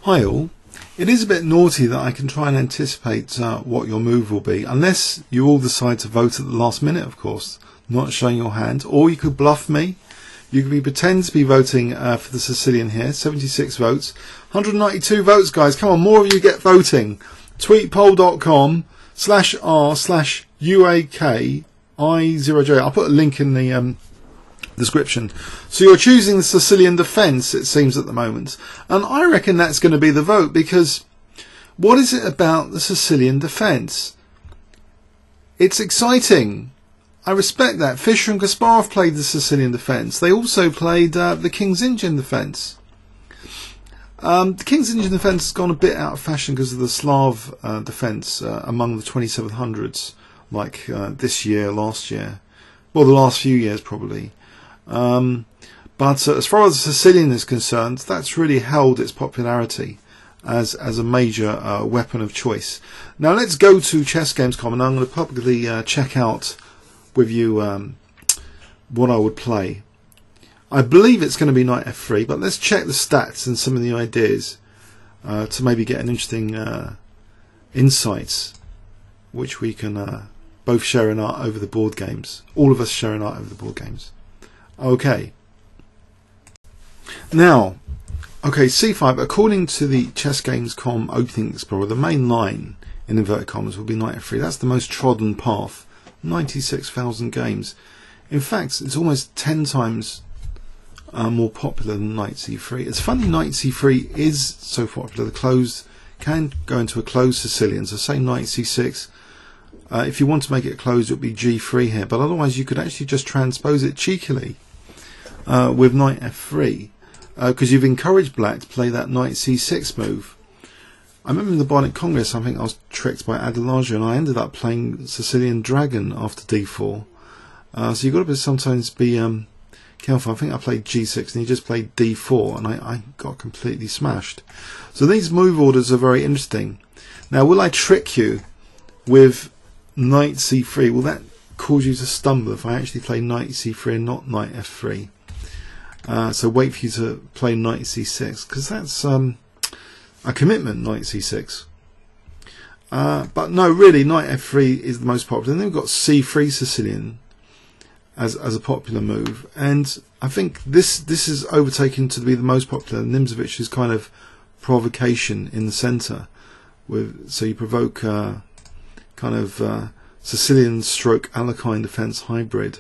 Hi all. It is a bit naughty that I can try and anticipate what your move will be, unless you all decide to vote at the last minute, of course, not showing your hand. Or you could bluff me. You could pretend to be voting for the Sicilian here. 76 votes. 192 votes, guys. Come on, more of you get voting. tweetpoll.com/r/UAKI0J. I'll put a link in the description. So you're choosing the Sicilian defence, it seems, at the moment, and I reckon that's going to be the vote, because what is it about the Sicilian defence? It's exciting. I respect that. Fischer and Kasparov played the Sicilian defence. They also played the King's Indian defence. The King's Indian defence has gone a bit out of fashion because of the Slav defence among the 2700s, like this year, last year, well, the last few years probably. But as far as the Sicilian is concerned, that's really held its popularity as a major weapon of choice. Now let's go to chessgames.com, and I'm going to publicly check out with you what I would play. I believe it's going to be knight f3, but let's check the stats and some of the ideas to maybe get an interesting insights, which we can both share in art over the board games. All of us sharing art over the board games. Okay. Now, okay, c5. According to the chessgames.com Opening Explorer, the main line in inverted commas will be knight f3. That's the most trodden path. 96,000 games. In fact, it's almost 10 times more popular than knight c3. It's funny knight c3 is so popular. The closed can go into a closed Sicilian. So say knight c6. If you want to make it closed, it would be g3 here. But otherwise, you could actually just transpose it cheekily with knight f3, because you've encouraged black to play that knight c6 move. I remember in the Bionic Congress, I think I was tricked by Adelaja, and I ended up playing Sicilian Dragon after d4. So you've got to sometimes be careful. I think I played g6 and he just played d4, and I got completely smashed. So these move orders are very interesting. Now, will I trick you with knight c3? Will that cause you to stumble if I actually play knight c3 and not knight f3? So wait for you to play knight c6, because that's a commitment, knight c6. But no, really, knight f3 is the most popular. And then we've got c3 Sicilian as a popular move, and I think this is overtaken to be the most popular. Nimzovic's kind of provocation in the centre, so you provoke kind of Sicilian stroke Alekhine defence hybrid.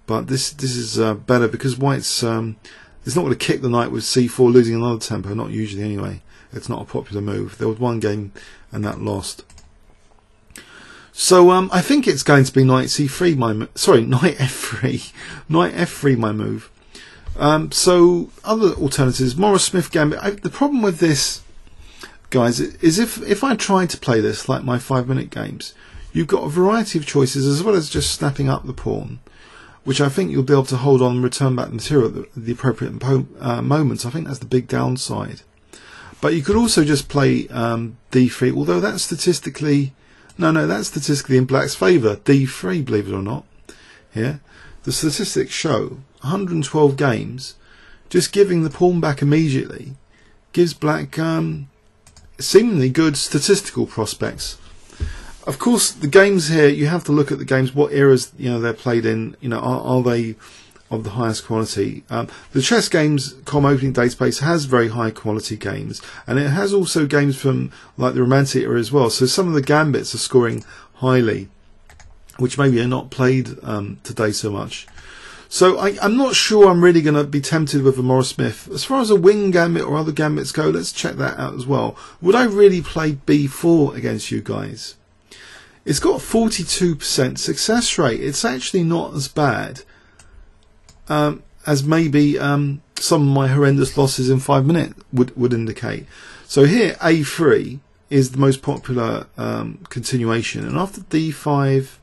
But this is better because white's it's not going to kick the knight with c4, losing another tempo. Not usually anyway. It's not a popular move. There was one game and that lost. So I think it's going to be knight c3 knight f3, knight f3 my move. So other alternatives, Morris Smith Gambit. The problem with this, guys, is if I try to play this like my 5-minute games, you've got a variety of choices as well as just snapping up the pawn, which I think you'll be able to hold on and return back the material at the appropriate moments. I think that's the big downside. But you could also just play d3, although that's statistically that's statistically in black's favour. d3, believe it or not. Here, the statistics show 112 games. Just giving the pawn back immediately gives black seemingly good statistical prospects. Of course, the games here, you have to look at the games, what eras they're played in. Are they of the highest quality? The chessgames.com opening database has very high quality games, and it has also games from like the Romantic era as well. So some of the gambits are scoring highly, which maybe are not played today so much. So I'm not sure I'm really going to be tempted with a Morris Smith. As far as a wing gambit or other gambits go, let's check that out as well. Would I really play b4 against you guys? It's got a 42% success rate. It's actually not as bad as maybe some of my horrendous losses in 5 minutes would indicate. So here, a3 is the most popular continuation. And after d5,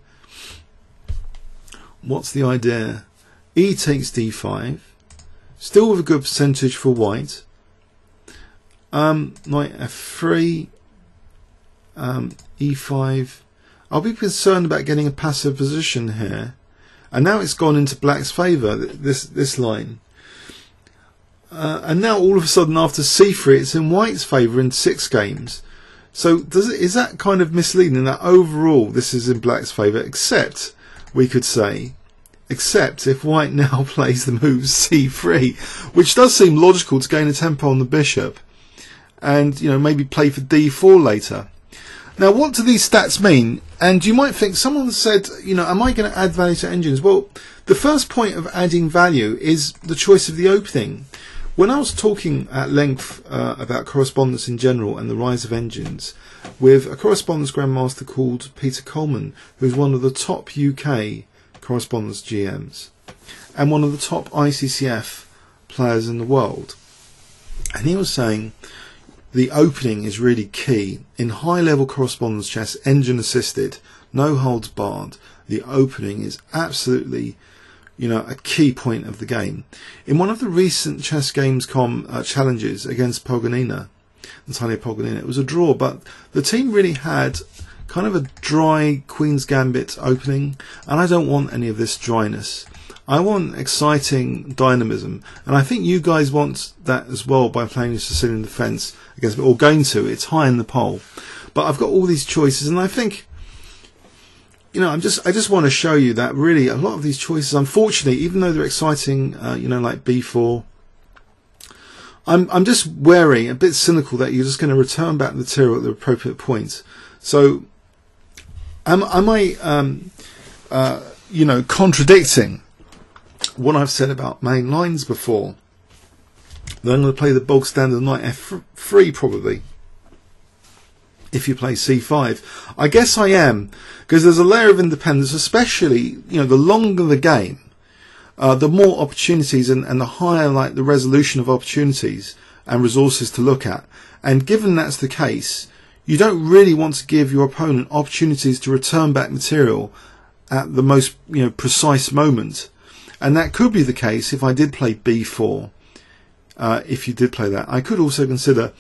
what's the idea? E takes d5, still with a good percentage for white. Knight f3, e5. I'll be concerned about getting a passive position here. And now it's gone into black's favour, this line. and now all of a sudden after c3 it's in white's favour in 6 games. So is that kind of misleading that overall this is in black's favour, except we could say except if white now plays the move c3, which does seem logical to gain a tempo on the bishop and maybe play for d4 later. Now what do these stats mean? And you might think, someone said, am I going to add value to engines? Well, the first point of adding value is the choice of the opening. When I was talking at length about correspondence in general and the rise of engines with a correspondence grandmaster called Peter Coleman, who's one of the top UK correspondence GMs and one of the top ICCF players in the world, and he was saying the opening is really key in high level correspondence chess, engine assisted, no holds barred. The opening is absolutely a key point of the game. In one of the recent ChessGames.com challenges against Natalia Pogonina, it was a draw, but the team really had kind of a dry Queen's Gambit opening, and I don't want any of this dryness. I want exciting dynamism, and I think you guys want that as well by playing your Sicilian defence against me, or going to. It's high in the poll, but I've got all these choices, and I think I just want to show you that really a lot of these choices, unfortunately, even though they're exciting, like b4, I'm just wary, a bit cynical that you're just going to return back the material at the appropriate point. So am I contradicting what I've said about main lines before? That I'm going to play the bog standard knight f3 probably if you play c5. I guess I am, because there's a layer of independence, especially the longer the game, the more opportunities and the higher the resolution of opportunities and resources to look at. And given that's the case, you don't really want to give your opponent opportunities to return back material at the most precise moment. And that could be the case if I did play b4. If you did play that, I could also consider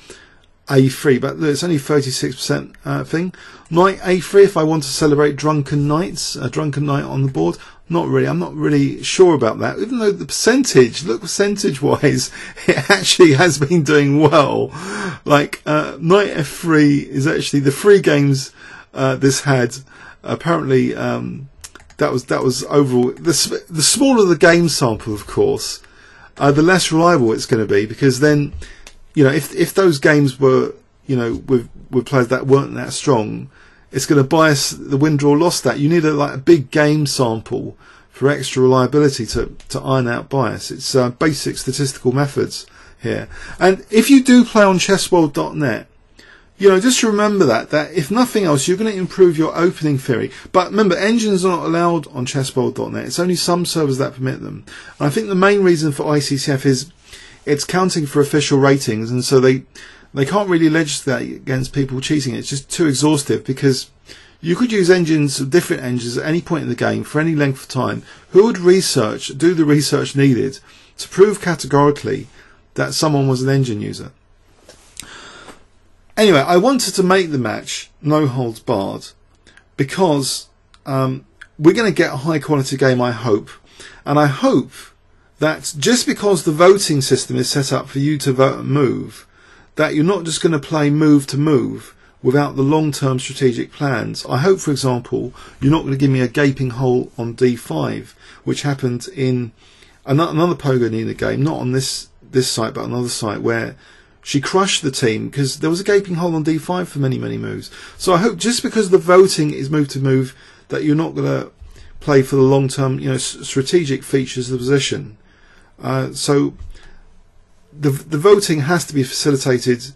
a3, but it's only 36% thing. Knight a3 if I want to celebrate drunken knights, a drunken knight on the board. Not really. I'm not really sure about that. Even though the percentage-wise, it actually has been doing well. Knight f3 is actually the 3 games this had. Apparently, that was overall. The smaller the game sample, of course, the less reliable it's going to be, because then, if those games were, with players that weren't that strong, it's going to bias the win-draw loss stat. You need a big game sample for extra reliability to iron out bias. It's basic statistical methods here. And if you do play on chessworld.net, just remember that if nothing else, you're going to improve your opening theory. But remember, engines are not allowed on chessworld.net. It's only some servers that permit them. And I think the main reason for ICCF is it's counting for official ratings, and so they can't really legislate against people cheating. It's just too exhaustive, because you could use different engines at any point in the game for any length of time. Who would do the research needed to prove categorically that someone was an engine user? Anyway, I wanted to make the match no holds barred because we're going to get a high quality game, I hope. And I hope that just because the voting system is set up for you to vote and move, that you're not just going to play move to move without the long-term strategic plans. I hope, for example, you're not going to give me a gaping hole on d5, which happened in another Pogonina game, not on this site, but another site, where she crushed the team because there was a gaping hole on d5 for many, many moves. So I hope just because the voting is move to move, that you're not going to play for the long-term, strategic features of the position. So the voting has to be facilitated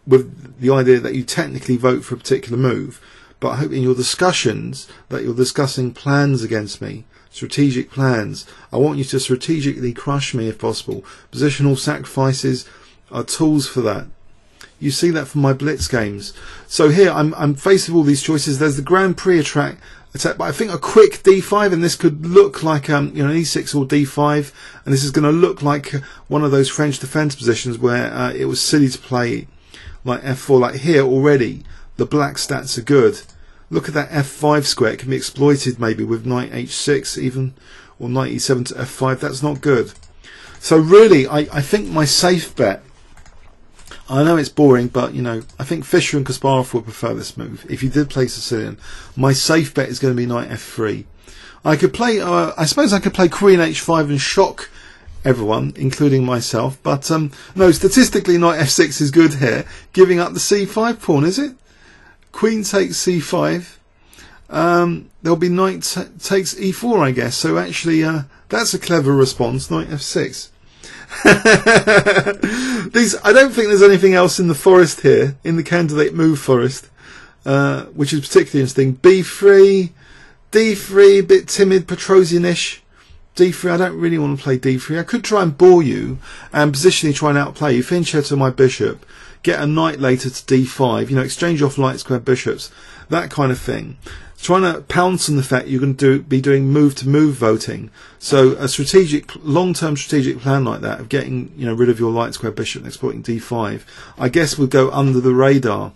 with the idea that you technically vote for a particular move. But I hope in your discussions that you're discussing plans against me, strategic plans. I want you to strategically crush me if possible. Positional sacrifices are tools for that. You see that from my blitz games. So here I'm faced with all these choices. There's the Grand Prix attack, but I think a quick d5, and this could look like an e6 or d5, and this is going to look like one of those French defence positions where it was silly to play like f4. Like here already, the black stats are good. Look at that f5 square. It can be exploited maybe with knight h6 even, or knight e7 to f5. That's not good. So really, I think my safe bet, I know it's boring, but you know, I think Fischer and Kasparov would prefer this move. If you did play Sicilian, my safe bet is going to be knight f3. I could play, I suppose I could play queen h5 and shock everyone, including myself, but no, statistically knight f6 is good here. Giving up the c5 pawn, is it? Queen takes c5. There'll be knight takes e4, I guess. So actually, that's a clever response. Knight f6. I don't think there's anything else in the forest here, in the candidate move forest, which is particularly interesting. b3, d3, a bit timid, Petrosian-ish. d3, I don't really want to play d3. I could try and bore you and positionally try and outplay you. Finch to my bishop, get a knight later to d5, you know, exchange off light square bishops, that kind of thing. Trying to pounce on the fact you're going to be doing move to move voting. So a strategic, long-term strategic plan like that of getting, you know, rid of your light square bishop and exploiting d5, I guess would go under the radar.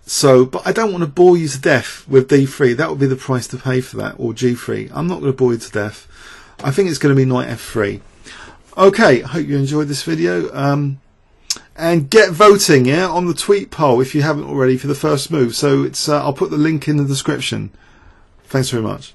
So, but I don't want to bore you to death with d3. That would be the price to pay for that, or g3. I'm not going to bore you to death. I think it's going to be knight f3. Okay, I hope you enjoyed this video. And get voting, yeah, on the tweet poll if you haven't already for the first move. So it's I'll put the link in the description. Thanks very much.